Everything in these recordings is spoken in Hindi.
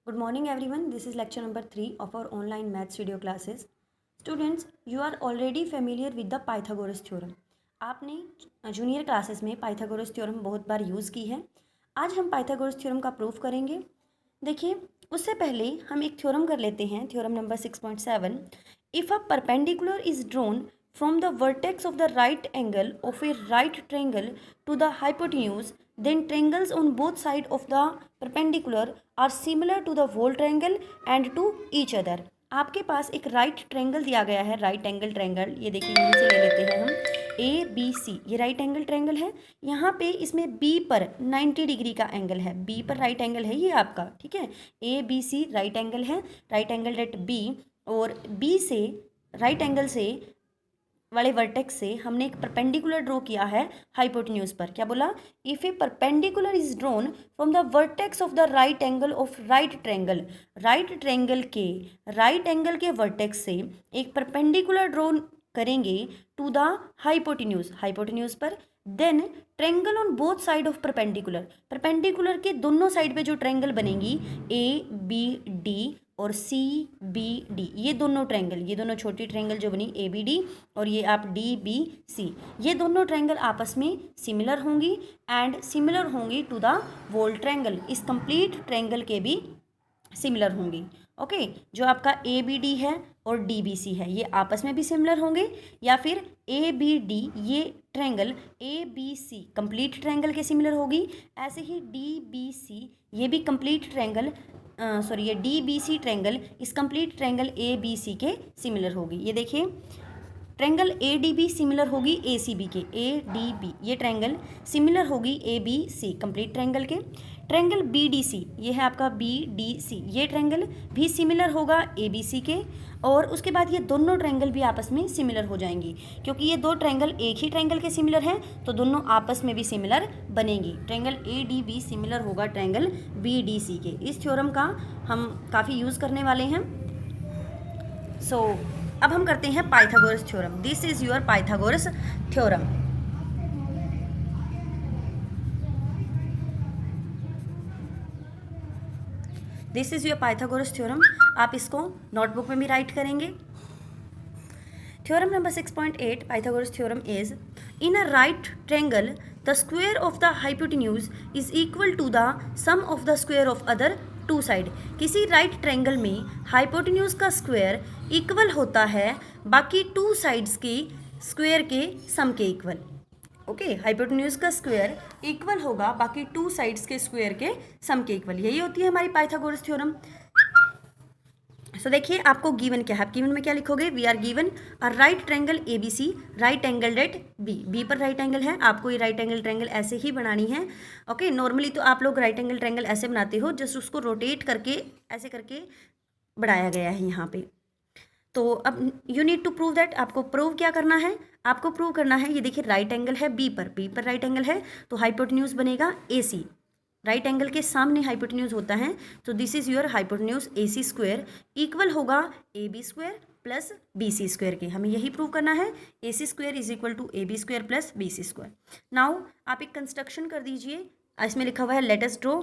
Good morning everyone. This is lecture number 3 of our online maths video classes. Students, you are already familiar with the Pythagoras theorem. आपने जूनियर क्लासेस में पाइथागोरस थ्योरम बहुत बार यूज़ की है. आज हम पाइथागोरस थ्योरम का प्रूफ करेंगे. देखिए, उससे पहले हम एक थ्योरम कर लेते हैं. Theorem number 6.7. If a perpendicular is drawn from the vertex of the right angle of a right triangle to the hypotenuse, then triangles on both sides of the perpendicular are similar to the whole triangle and to each other. आपके पास एक राइट ट्रायंगल दिया गया है, राइट एंगल ट्रायंगल. ये देखिए, यहीं से ले लेते हैं हम ए बी सी. ये राइट एंगल ट्रायंगल है. यहाँ पे इसमें बी पर 90 डिग्री का एंगल है. बी पर राइट एंगल है ये आपका, ठीक है. A B C right angle है, राइट एंगल एट बी. और बी से राइट एंगल से वाले वर्टेक्स से हमने एक परपेंडिकुलर ड्रॉ किया है हाइपोटेन्यूज पर. क्या बोला? If a perpendicular is drawn from the vertex of the right angle of right triangle. Right triangle के राइट एंगल के वर्टेक्स से एक परपेंडिकुलर ड्रॉ करेंगे टू द हाइपोटेन्यूज पर. Then triangle on both side of perpendicular के दोनों साइड पे जो ट्रायंगल बनेंगी ए बी डी और सी बी डी, ये दोनों छोटी ट्रायंगल जो बनी ए बी डी और ये आप डी बी सी, ये दोनों ट्रायंगल आपस में सिमिलर होंगी एंड सिमिलर होंगी टू द वोल ट्रायंगल. इस कंप्लीट ट्रायंगल के भी सिमिलर होंगी. ओके, जो आपका ए बी डी है और डी बी सी है ये आपस में भी सिमिलर होंगे, या फिर ए बी डी ये triangle A B C complete triangle के सिमिलर होगी. ऐसे ही डी बी सी ये भी कंप्लीट ट्रायंगल ये डी बी सी ट्रायंगल इस complete triangle A B C के सिमिलर होगी. ये देखिए, triangle A D B similar होगी ए सी बी के. ए डी बी ये ट्रायंगल सिमिलर होगी A B C complete triangle के. ट्रायंगल बी डी सी ये है आपका बी डी सी, ये ट्रायंगल भी सिमिलर होगा ए बी सी के. और उसके बाद ये दोनों ट्रायंगल भी आपस में सिमिलर हो जाएंगी, क्योंकि ये दो ट्रायंगल एक ही ट्रायंगल के सिमिलर हैं तो दोनों आपस में भी सिमिलर बनेंगी. Triangle A D B similar होगा ट्रायंगल बी डी सी के. इस थ्योरम का हम काफ़ी यूज़ करने वाले हैं. अब हम करते हैं Pythagoras theorem. This is your Pythagoras theorem. This is your Pythagoras theorem. आप इसको नोटबुक में भी राइट करेंगे. Theorem number 6.8 Pythagoras theorem is in a right triangle the square of the hypotenuse is equal to the sum of the square of other two side. किसी राइट ट्रायंगल में हाइपोटेन्यूज का स्क्वायर इक्वल होता है बाकी टू साइड्स के स्क्वायर के सम के इक्वल. ओके, हाइपोटेन्यूज का स्क्वायर इक्वल होगा बाकी टू साइड्स के स्क्वायर के सम के इक्वल. यही होती है हमारी पाइथागोरस थ्योरम. सो देखिए, आपको गिवन क्या है. आप गिवन में क्या लिखोगे? We are given a right triangle A B C right angle at B. B पर राइट एंगल है, आपको ये राइट एंगल ट्रायंगल ऐसे ही बनानी है. ओके, नॉर्मली तो आप लोग राइट एंगल ट्रायंगल ऐसे बनाते हो, जस्ट उसको रोटेट करके ऐसे करके बढ़ाया गया है यहाँ पे. तो अब you need to prove that. आपको प्रूव क्या करना है? आपको प्रूव करना है, ये देखिए राइट एंगल है बी पर राइट एंगल है तो हाइपोटेन्यूज बनेगा ए सी. राइट एंगल के सामने हाइपोटेन्यूज होता है, तो this is your hypotenuse A C square equal होगा A B square plus B C square के. हमें यही प्रूव करना है. A C square is equal to A B square plus B C square. Now आप एक कंस्ट्रक्शन कर दीजिए. इसमें लिखा हुआ है लेट अस ड्रॉ.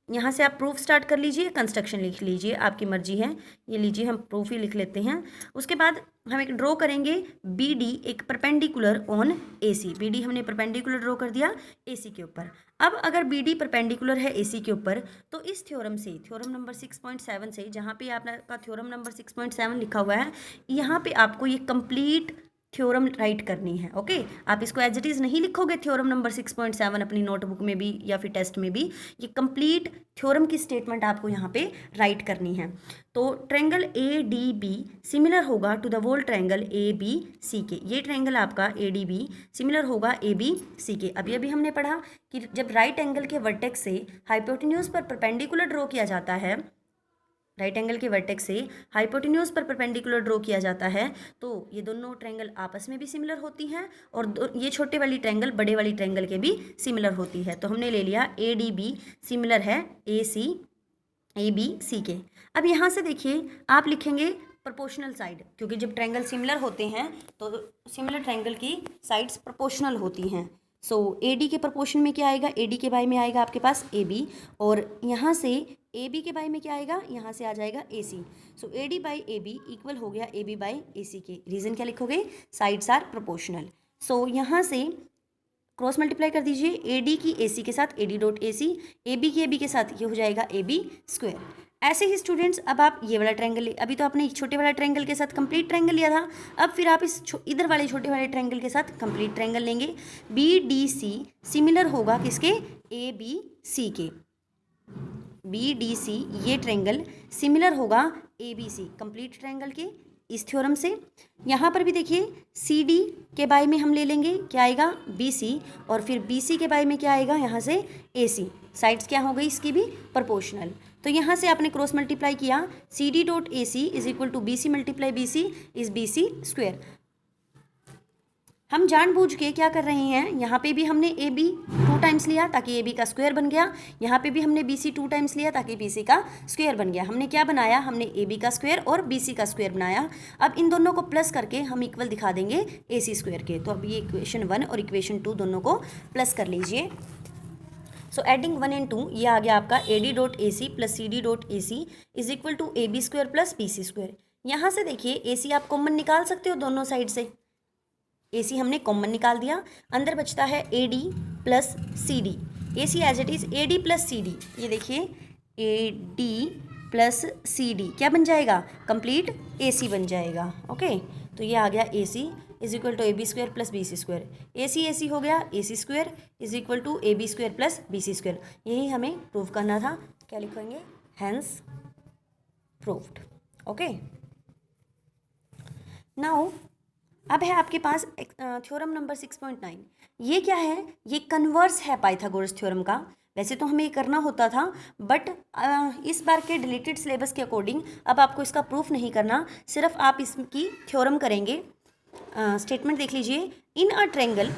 यहाँ से आप प्रूफ स्टार्ट कर लीजिए, कंस्ट्रक्शन लिख लीजिए, आपकी मर्जी है. ये लीजिए, हम प्रूफ ही लिख लेते हैं. उसके बाद हम एक ड्रॉ करेंगे बी डी एक perpendicular on A C. B D हमने परपेंडिकुलर ड्रॉ कर दिया ए सी के ऊपर. अब अगर बी डी परपेंडिकुलर है ए सी के ऊपर तो इस थ्योरम से, थ्योरम नंबर 6.7 से, जहाँ पे आपका थ्योरम नंबर 6.7 लिखा हुआ है, यहाँ पे आपको ये कंप्लीट थ्योरम राइट करनी है. ओके, आप इसको एज इट इज़ नहीं लिखोगे थ्योरम नंबर 6.7 अपनी नोटबुक में भी या फिर टेस्ट में भी. ये कंप्लीट थ्योरम की स्टेटमेंट आपको यहाँ पे राइट करनी है. तो triangle A D B similar होगा to the whole triangle A B C के. ये ट्रायंगल आपका ए डी बी सिमिलर होगा ए बी सी के. अभी अभी हमने पढ़ा कि जब राइट एंगल के वर्टेक्स से हाइपोटेन्यूज पर परपेंडिकुलर ड्रॉ किया जाता है, राइट एंगल के वर्टेक्स से हाइपोटेन्यूज पर परपेंडिकुलर ड्रॉ किया जाता है, तो ये दोनों ट्रायंगल आपस में भी सिमिलर होती हैं और ये छोटे वाली ट्रायंगल बड़े वाली ट्रायंगल के भी सिमिलर होती है. तो हमने ले लिया ए डी बी सिमिलर है ए बी सी के. अब यहाँ से देखिए, आप लिखेंगे प्रोपोर्शनल साइड, क्योंकि जब ट्रायंगल सिमिलर होते हैं तो सिमिलर ट्रायंगल की साइड्स प्रोपोर्शनल होती हैं. सो ए डी के प्रोपोर्शन में क्या आएगा? ए डी के बाय में आएगा आपके पास ए बी, और यहाँ से ए बी के बाई में क्या आएगा, यहाँ से आ जाएगा A C. So A D by A B equal हो गया A B by A C के। रीज़न क्या लिखोगे, साइड्स आर प्रोपोर्शनल। सो यहाँ से क्रॉस मल्टीप्लाई कर दीजिए, ए डी की ए सी के साथ A D dot A C, A B की ए बी के साथ ये हो जाएगा ए बी स्क्वायर। ऐसे ही स्टूडेंट्स अब आप ये वाला ट्रायंगल, अभी तो आपने छोटे वाला ट्रायंगल के साथ कंप्लीट ट्रायंगल लिया था, अब फिर आप इस इधर वाले छोटे वाले ट्रायंगल के साथ कंप्लीट ट्रायंगल लेंगे। बी डी सी सिमिलर होगा किसके, ए बी सी के। बी डी सी ये ट्रायंगल सिमिलर होगा A B C complete triangle के इस थ्योरम से। यहाँ पर भी देखिए सी डी के बाय में हम ले लेंगे क्या आएगा, बी सी, और फिर बी सी के बाय में क्या आएगा, यहाँ से ए सी। साइड्स क्या हो गई इसकी भी, प्रोपोर्शनल। तो यहाँ से आपने क्रॉस मल्टीप्लाई किया, C D dot A C is equal to B C multiply B C is B C square. हम जानबूझ के क्या कर रहे हैं, यहाँ पे भी हमने ए बी 2 टाइम्स लिया ताकि ए बी का स्क्वायर बन गया, यहाँ पे भी हमने बी सी 2 टाइम्स लिया ताकि बी सी का स्क्वायर बन गया। हमने क्या बनाया, हमने ए बी का स्क्वायर और बी सी का स्क्वायर बनाया। अब इन दोनों को प्लस करके हम इक्वल दिखा देंगे ए सी स्क्वायर के। तो अब ये इक्वेशन 1 और इक्वेशन 2 दोनों को प्लस कर लीजिए। सो एडिंग 1 and 2 ये आ गया आपका A D dot A C plus C D dot A C is equal to A B square plus B C square. यहाँ से देखिए ए सी आप कॉमन निकाल सकते हो दोनों साइड से, ए सी हमने कॉमन निकाल दिया, अंदर बचता है A D plus C D. A C as it is A D plus C D, ये देखिए A D plus C D क्या बन जाएगा, कंप्लीट ए सी बन जाएगा। ओके, तो ये आ गया A C is equal to A B square plus B C square. A C हो गया, A C square is equal to A B square plus B C square. यही हमें प्रूव करना था, क्या लिखेंगे, हैंस प्रूव्ड। ओके, नाउ अब है आपके पास थ्योरम नंबर 6.9। ये क्या है, ये कन्वर्स है पाइथागोरस थ्योरम का। वैसे तो हमें ये करना होता था, बट इस बार के डिलीटेड सिलेबस के अकॉर्डिंग अब आपको इसका प्रूफ नहीं करना, सिर्फ आप इसकी थ्योरम करेंगे। स्टेटमेंट देख लीजिए, in a triangle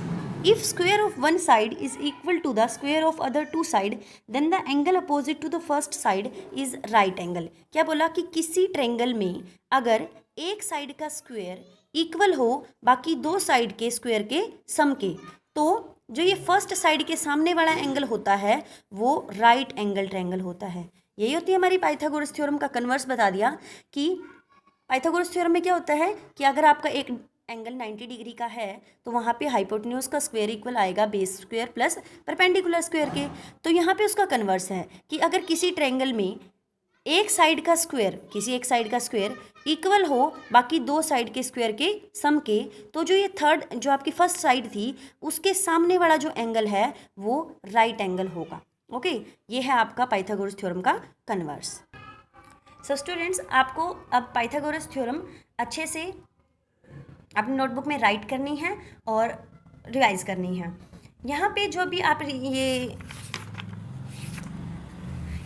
if square of one side is equal to the square of other 2 side then the angle opposite to the first side is right angle. क्या बोला कि किसी ट्रायंगल में अगर एक साइड का स्क्वायर इक्वल हो बाकी 2 साइड के स्क्वायर के सम के, तो जो ये फर्स्ट साइड के सामने वाला एंगल होता है वो राइट एंगल ट्रायंगल होता है। यही होती है हमारी पाइथागोरस थ्योरम का कन्वर्स बता दिया कि पाइथागोरस थ्योरम में क्या होता है कि अगर आपका एक एंगल 90 डिग्री का है तो वहाँ पे हाइपोटेन्यूज का स्क्वायर इक्वल आएगा base square plus perpendicular square के। तो यहाँ पे उसका कन्वर्स है कि अगर किसी ट्रायंगल में एक साइड का स्क्वायर, किसी एक साइड का स्क्वायर इक्वल हो बाकी 2 साइड के स्क्वायर के सम के, तो जो ये थर्ड जो आपकी फर्स्ट साइड थी उसके सामने वाला जो एंगल है वो राइट एंगल होगा। ओके, ये है आपका पाइथागोरस थ्योरम का कन्वर्स। सो स्टूडेंट्स, आपको अब पाइथागोरस थ्योरम अच्छे से अपनी नोटबुक में राइट करनी है और रिवाइज करनी है। यहाँ पे जो भी आप ये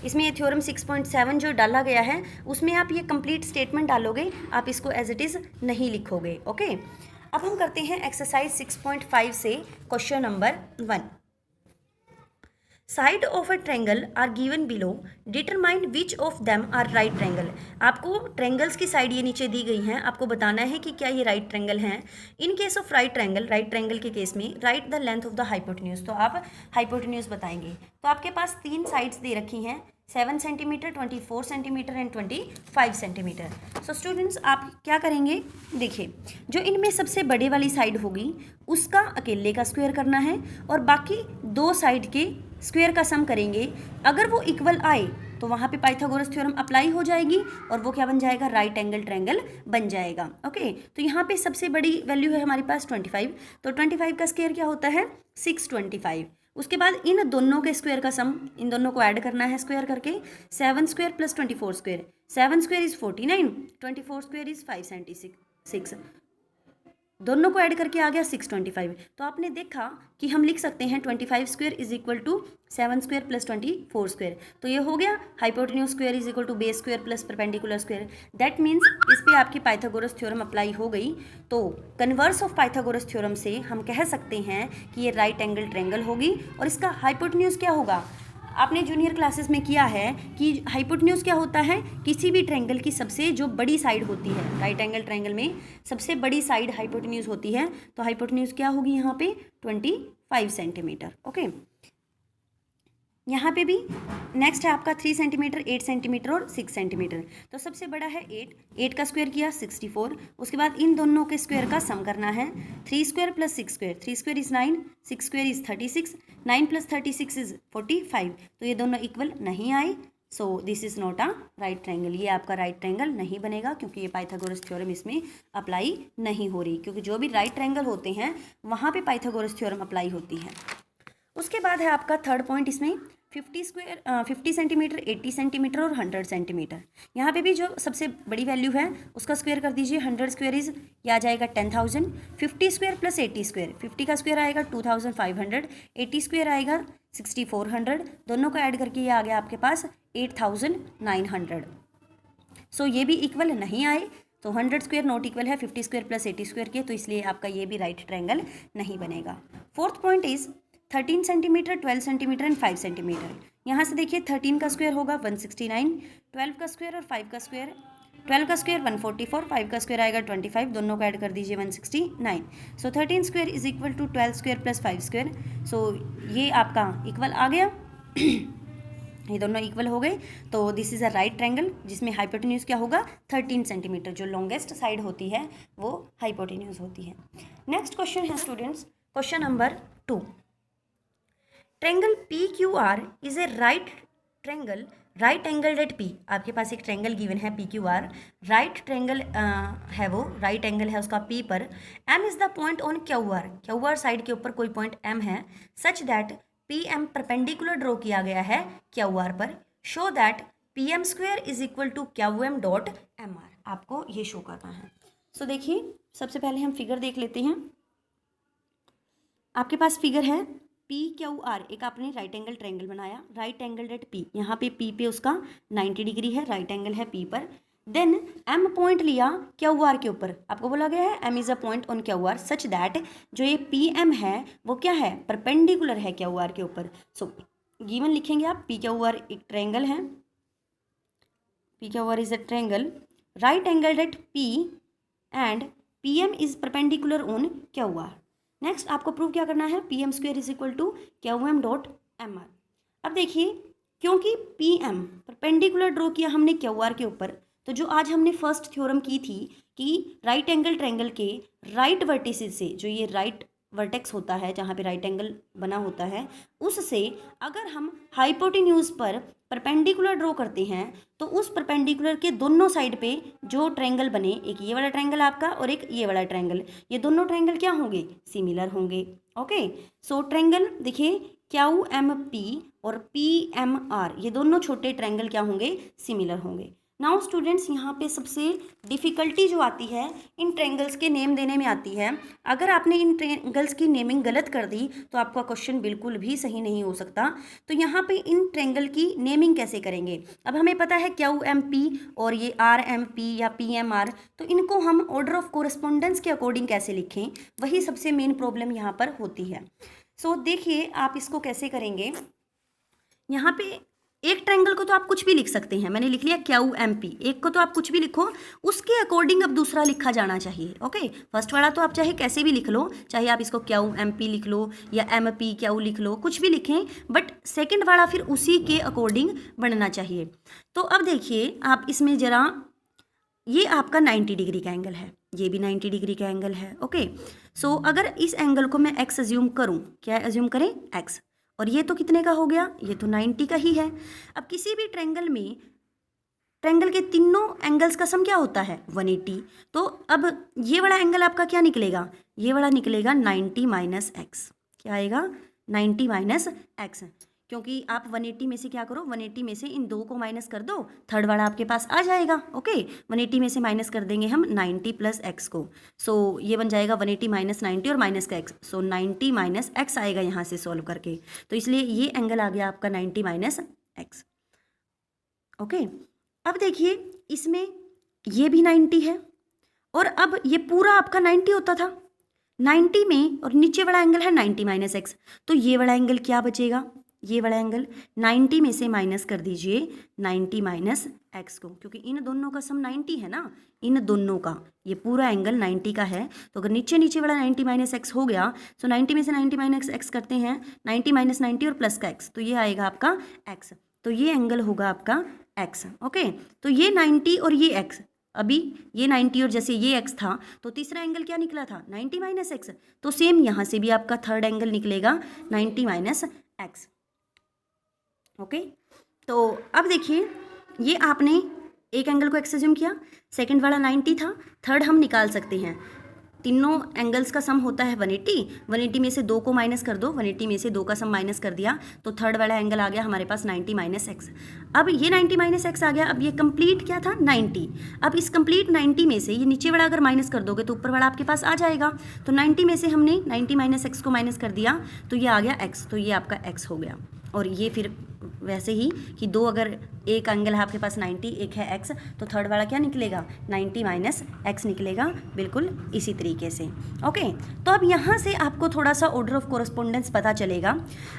इसमें ये थ्योरम 6.7 जो डाला गया है उसमें आप ये कंप्लीट स्टेटमेंट डालोगे, आप इसको एज इट इज़ नहीं लिखोगे। ओके, अब हम करते हैं एक्सरसाइज 6.5 से question number 1। Side of a triangle are given below, determine which of them are right triangle. आपको ट्रायंगल्स की साइड ये नीचे दी गई हैं, आपको बताना है कि क्या ये राइट ट्रायंगल हैं। In case of right triangle के केस में right the length of the hypotenuse, तो आप हाइपोटेन्यूज बताएंगे। तो आपके पास 3 साइड्स दे रखी हैं, 7 centimetre, 24 centimetre and 25 centimetre. So students, आप क्या करेंगे, देखिए जो इनमें सबसे बड़े वाली साइड होगी उसका अकेले का स्क्वायर करना है और बाकी 2 साइड के स्क्वायर का सम करेंगे। अगर वो इक्वल आए तो वहाँ पे पाइथागोरस थ्योरम अप्लाई हो जाएगी और वो क्या बन जाएगा, राइट एंगल ट्रायंगल बन जाएगा। ओके, तो यहाँ पे सबसे बड़ी वैल्यू है हमारे पास 25, तो 25 का स्क्वायर क्या होता है, 625। उसके बाद इन दोनों के स्क्वायर का सम, इन दोनों को ऐड करना है स्क्वायर करके, 7 square plus 24 square, 7 square is 49, 24 square is 576, दोनों को ऐड करके आ गया 625। तो आपने देखा कि हम लिख सकते हैं 25 square is equal to 7 square plus 24 square. तो ये हो गया hypotenuse square is equal to base square plus perpendicular square. That means इस पे आपकी पाइथागोरस थ्योरम अप्लाई हो गई। तो कन्वर्स ऑफ पाइथागोरस थ्योरम से हम कह सकते हैं कि ये राइट एंगल ट्रायंगल होगी और इसका हाइपोटेन्यूज क्या होगा। आपने जूनियर क्लासेस में किया है कि हाइपोटेन्यूज क्या होता है, किसी भी ट्रायंगल की सबसे जो बड़ी साइड होती है, राइट एंगल ट्रायंगल में सबसे बड़ी साइड हाइपोटेन्यूज होती है। तो हाइपोटेन्यूज क्या होगी यहाँ पे 25 सेंटीमीटर। ओके, यहाँ पे भी नेक्स्ट है आपका 3 सेंटीमीटर, 8 सेंटीमीटर और 6 सेंटीमीटर। तो सबसे बड़ा है 8 का स्क्वायर किया 64, उसके बाद इन दोनों के स्क्वायर का सम करना है। 3 square plus 6 square, 3 square is 9, 6 square is 36, 9 plus 36 is 45। तो ये दोनों इक्वल नहीं आए, so this is not a right triangle. ये आपका राइट ट्रायंगल नहीं बनेगा क्योंकि ये पाइथागोरस थ्योरम इसमें अप्लाई नहीं हो रही, क्योंकि जो भी राइट ट्रायंगल होते हैं वहाँ पे पाइथागोरस थ्योरम अप्लाई होती है। उसके बाद है आपका थर्ड पॉइंट, इसमें 50 सेंटीमीटर, 80 सेंटीमीटर और 100 सेंटीमीटर। यहाँ पे भी जो सबसे बड़ी वैल्यू है उसका स्क्वायर कर दीजिए। 100 स्क्वायर इज ये आ जाएगा 10,000, 50 स्क्वायर प्लस 80 स्क्वायर, 50 का स्क्वायर आएगा 2500, 80 स्क्वायर आएगा 6400, दोनों का ऐड करके ये आ गया आपके पास 8900। सो ये भी इक्वल नहीं आए, तो 100 स्क्वायर नॉट इक्वल है 50 स्क्वायर प्लस 80 स्क्वायर के, तो इसलिए आपका ये भी राइट ट्रायंगल नहीं बनेगा। Fourth point is 13 centimetre, 12 centimetre and 5 centimetre. यहाँ से देखिए 13 का स्क्वायर होगा 169, 12 का स्क्वायर और 5 का स्क्वायर, 12 का स्क्वायर 144, 5 का स्क्वायर आएगा 25, दोनों का ऐड कर दीजिए 169। So 13 square is equal to 12 square plus 5 square. So ये आपका इक्वल आ गया ये दोनों इक्वल हो गए, तो this is a right triangle जिसमें हाइपोटेन्यूज क्या होगा 13 सेंटीमीटर, जो लॉन्गेस्ट साइड होती है वो हाइपोटेन्यूज होती है। नेक्स्ट क्वेश्चन है students, question number 2। Triangle PQR is a right angle at P। आपके पास एक ट्रायंगल गिवन है PQR, राइट ट्रायंगल है वो, राइट एंगल है उसका P पर। M is the point on QR side के ऊपर कोई पॉइंट M है, such that PM perpendicular draw किया गया है QR पर। Show that PM square is equal to QM dot MR। आपको ये शो करना है। सो देखिए सबसे पहले हम फिगर देख लेते हैं। आपके पास फिगर है PQR, एक आपने राइट एंगल ट्रायंगल बनाया, राइट एंगल एट P। यहाँ पे P पे उसका 90 डिग्री है, राइट एंगल है P पर। देन M पॉइंट लिया QR के ऊपर, आपको बोला गया है M is a point on QR such that जो ये PM है वो क्या है, परपेंडिकुलर है QR के ऊपर। सो गिवन लिखेंगे आप, PQR एक ट्रायंगल है, PQR is a triangle right angle at P and PM is perpendicular on QR। Next आपको प्रूव क्या करना है, PM square is equal to QM dot MR। अब देखिए क्योंकि PM परपेंडिकुलर ड्रॉ किया हमने QR के ऊपर, तो जो आज हमने फर्स्ट थ्योरम की थी कि राइट एंगल ट्रायंगल के राइट वर्टिसेस से, जो ये राइट वर्टेक्स होता है जहाँ पे राइट एंगल बना होता है, उससे अगर हम हाइपोटेन्यूज पर परपेंडिकुलर ड्रॉ करते हैं तो उस परपेंडिकुलर के दोनों साइड पे जो ट्रायंगल बने, एक ये वाला ट्रायंगल आपका और एक ये वाला ट्रायंगल, ये दोनों ट्रायंगल क्या होंगे, सिमिलर होंगे। ओके, सो ट्रायंगल देखिए QMP और PMR, ये दोनों छोटे ट्रायंगल क्या होंगे, सिमिलर होंगे। नाउ स्टूडेंट्स यहाँ पे सबसे डिफ़िकल्टी जो आती है इन ट्रायंगल्स के नेम देने में आती है। अगर आपने इन ट्रायंगल्स की नेमिंग गलत कर दी तो आपका क्वेश्चन बिल्कुल भी सही नहीं हो सकता। तो यहाँ पे इन ट्रायंगल की नेमिंग कैसे करेंगे, अब हमें पता है QMP और ये RMP या PMR, तो इनको हम ऑर्डर ऑफ कोरेस्पोंडेंस के अकॉर्डिंग कैसे लिखें, वही सबसे मेन प्रॉब्लम यहाँ पर होती है। सो देखिए आप इसको कैसे करेंगे। यहाँ पे एक ट्रायंगल को तो आप कुछ भी लिख सकते हैं, मैंने लिख लिया QMP, एक को तो आप कुछ भी लिखो, उसके अकॉर्डिंग अब दूसरा लिखा जाना चाहिए। ओके, फर्स्ट वाला तो आप चाहे कैसे भी लिख लो, चाहे आप इसको QMP लिख लो या MPQ लिख लो, कुछ भी लिखें, बट सेकंड वाला फिर उसी के अकॉर्डिंग बनना चाहिए। तो अब देखिए आप इसमें ज़रा, ये आपका 90 डिग्री का एंगल है, ये भी 90 डिग्री का एंगल है। ओके, सो अगर इस एंगल को मैं x अज्यूम करूँ, क्या अज्यूम करें, x, और ये तो कितने का हो गया, ये तो 90 का ही है। अब किसी भी ट्रायंगल में ट्रायंगल के तीनों एंगल्स का सम क्या होता है, 180। तो अब ये वाला एंगल आपका क्या निकलेगा, ये वाला निकलेगा 90 माइनस एक्स। क्या आएगा, 90 माइनस एक्स, क्योंकि आप 180 में से क्या करो, 180 में से इन दो को माइनस कर दो, थर्ड वाला आपके पास आ जाएगा। ओके, 180 में से माइनस कर देंगे हम 90 प्लस एक्स को। सो ये बन जाएगा 180 माइनस 90 और माइनस का एक्स, सो 90 माइनस एक्स आएगा यहाँ से सॉल्व करके, तो इसलिए ये एंगल आ गया आपका 90 माइनस एक्स। ओके, अब देखिए इसमें ये भी 90 है, और अब ये पूरा आपका 90 होता था 90 में, और नीचे वाला एंगल है 90 माइनस एक्स, तो ये वाला एंगल क्या बचेगा, ये वाला एंगल, 90 में से माइनस कर दीजिए 90 माइनस एक्स को, क्योंकि इन दोनों का सम 90 है ना, इन दोनों का ये पूरा एंगल 90 का है। तो अगर नीचे नीचे वाला 90 माइनस एक्स हो गया, तो 90 में से 90 माइनस एक्स करते हैं, 90 माइनस 90 और प्लस का एक्स, तो ये आएगा आपका एक्स। तो ये एंगल होगा आपका एक्स। ओके, तो ये 90 और ये एक्स, अभी ये 90 और जैसे ये x था, तो तीसरा एंगल क्या निकला था 90 माइनस एक्स। तो सेम यहाँ से भी आपका थर्ड एंगल निकलेगा 90 माइनस एक्स। ओके, तो अब देखिए ये आपने एक एंगल को एक्स एज्यूम किया, सेकंड वाला 90 था, थर्ड हम निकाल सकते हैं। तीनों एंगल्स का सम होता है 180, 180 में से 2 को माइनस कर दो, 180 में से 2 का सम माइनस कर दिया, तो थर्ड वाला एंगल आ गया हमारे पास 90 माइनस एक्स। अब ये 90 माइनस एक्स आ गया, अब ये कंप्लीट क्या था 90। अब इस कंप्लीट 90 में से ये नीचे वाला अगर माइनस कर दोगे तो ऊपर वाला आपके पास आ जाएगा। तो 90 में से हमने 90 माइनस एक्स को माइनस कर दिया, तो ये आ गया एक्स, तो ये आपका एक्स हो गया। और ये फिर वैसे ही कि दो, अगर एक एंगल है आपके पास 90, एक है एक्स, तो थर्ड वाला क्या निकलेगा 90 माइनस एक्स निकलेगा, बिल्कुल इसी तरीके से। ओके, तो अब यहाँ से आपको थोड़ा सा ऑर्डर ऑफ कोरस्पोंडेंस पता चलेगा।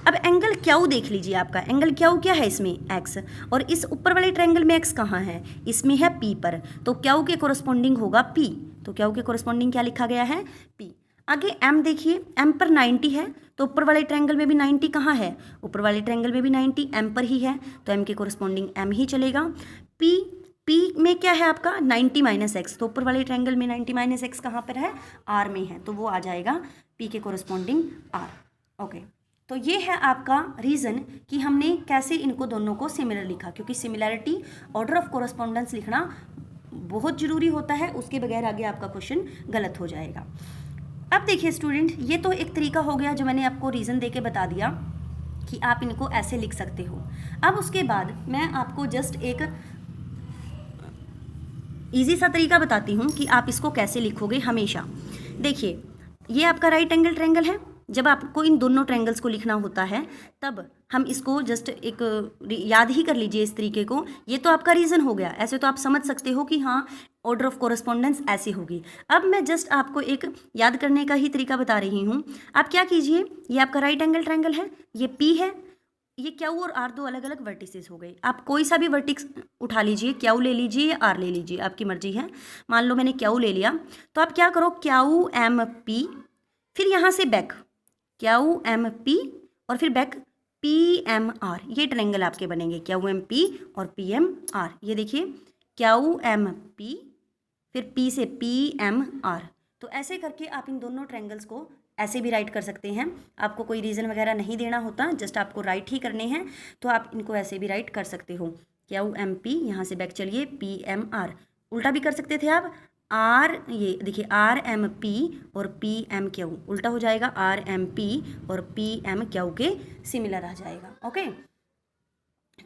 अब एंगल क्यू देख लीजिए, आपका एंगल क्यू क्या है इसमें एक्स, और इस ऊपर वाले ट्रायंगल में एक्स कहाँ है, इसमें है पी पर, तो क्यू के कोरस्पोंडिंग होगा पी। तो क्यू के कोरस्पोंडिंग क्या लिखा गया है पी। आगे एम देखिए, एम पर 90 है, तो ऊपर वाले ट्रायंगल में भी 90 कहाँ है, ऊपर वाले ट्रायंगल में भी 90 एम पर ही है, तो एम के कोरस्पोंडिंग एम ही चलेगा। पी, पी में क्या है आपका 90 माइनस एक्स, तो ऊपर वाले ट्रायंगल में 90 माइनस एक्स कहाँ पर है आर में है, तो वो आ जाएगा पी के कोरस्पोंडिंग आर। ओके, तो ये है आपका रीज़न कि हमने कैसे इनको दोनों को सिमिलर लिखा, क्योंकि सिमिलैरिटी ऑर्डर ऑफ कोरस्पोंडेंस लिखना बहुत ज़रूरी होता है, उसके बगैर आगे आपका क्वेश्चन गलत हो जाएगा। अब देखिए स्टूडेंट, ये तो एक तरीका हो गया जो मैंने आपको रीज़न देके बता दिया कि आप इनको ऐसे लिख सकते हो। अब उसके बाद मैं आपको जस्ट एक इजी सा तरीका बताती हूँ कि आप इसको कैसे लिखोगे हमेशा। देखिए, ये आपका राइट एंगल ट्रायंगल है, जब आपको इन दोनों ट्रायंगल्स को लिखना होता है तब हम इसको जस्ट एक याद ही कर लीजिए इस तरीके को। ये तो आपका रीज़न हो गया, ऐसे तो आप समझ सकते हो कि हाँ ऑर्डर ऑफ कोरस्पोंडेंस ऐसी होगी। अब मैं जस्ट आपको एक याद करने का ही तरीका बता रही हूँ। आप क्या कीजिए, ये आपका राइट एंगल ट्रायंगल है, ये पी है, ये क्यू और आर दो अलग अलग वर्टिसेस हो गए। आप कोई सा भी वर्टिक्स उठा लीजिए, क्यू ले लीजिए या आर ले लीजिए, आपकी मर्जी है। मान लो मैंने क्यू ले लिया, तो आप क्या करो क्यू एम पी, फिर यहाँ से बैक क्यू एम पी और फिर बैक पी एम आर, ये ट्रायंगल आपके बनेंगे क्यू एम पी और पी एम आर। ये देखिए क्यू एम पी फिर पी से पी एम आर। तो ऐसे करके आप इन दोनों ट्रायंगल्स को ऐसे भी राइट कर सकते हैं। आपको कोई रीज़न वगैरह नहीं देना होता, जस्ट आपको राइट ही करने हैं, तो आप इनको ऐसे भी राइट कर सकते हो। क्यू एम पी, यहाँ से बैक चलिए पी एम आर, उल्टा भी कर सकते थे आप, आर, ये देखिए आर एम पी और पी एम क्यू, उल्टा हो जाएगा आर एम पी और पी एम क्यू के सिमिलर आ जाएगा। ओके,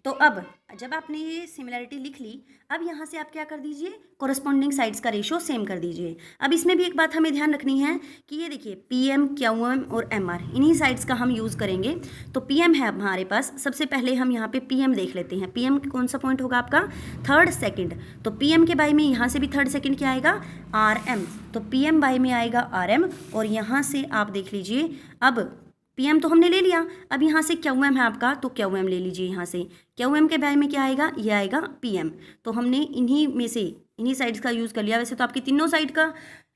तो अब जब आपने ये सिमिलैरिटी लिख ली, अब यहाँ से आप क्या कर दीजिए कोरस्पॉन्डिंग साइड्स का रेशो सेम कर दीजिए। अब इसमें भी एक बात हमें ध्यान रखनी है कि ये देखिए पी एम क्यू एम और एम आर, इन्हीं साइड्स का हम यूज़ करेंगे। तो पी एम है हमारे पास, सबसे पहले हम यहाँ पे पी एम देख लेते हैं। पी एम कौन सा पॉइंट होगा आपका थर्ड सेकेंड, तो पी एम के बाई में यहाँ से भी थर्ड सेकेंड क्या आएगा आर एम, तो पी एम बाई में आएगा आर एम, और यहाँ से आप देख लीजिए अब पी एम तो हमने ले लिया, अब यहाँ से क्यू एम है आपका, तो क्यू एम ले लीजिए। यहाँ से क्यू एम के बारे में क्या आएगा, ये आएगा पी एम, तो हमने इन्हीं में से इन्हीं साइड्स का यूज़ कर लिया। वैसे तो आपकी तीनों साइड का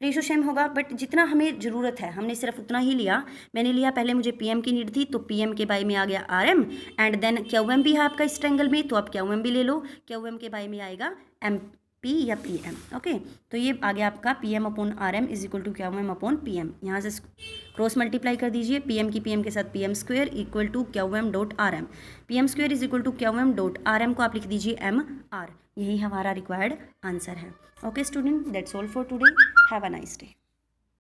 रेशो सेम होगा, बट जितना हमें ज़रूरत है हमने सिर्फ उतना ही लिया। मैंने लिया, पहले मुझे पी एम की नीड थी, तो पी एम के बाई में आ गया R M, and then Q M भी है आपका इस ट्रायंगल में, तो आप क्यू एम भी ले लो। क्यू एम के बाई में आएगा एम पी या पी एम। ओके, तो ये आ गया आपका P M upon R M is equal to Q M upon P M. यहाँ से क्रॉस मल्टीप्लाई कर दीजिए, पी एम की पी एम के साथ P M square equal to Q M dot R M. P M square is equal to Q M dot R M को आप लिख दीजिए एम आर। यही हमारा रिक्वायर्ड आंसर है। Okay student, that's all for today, have a nice day.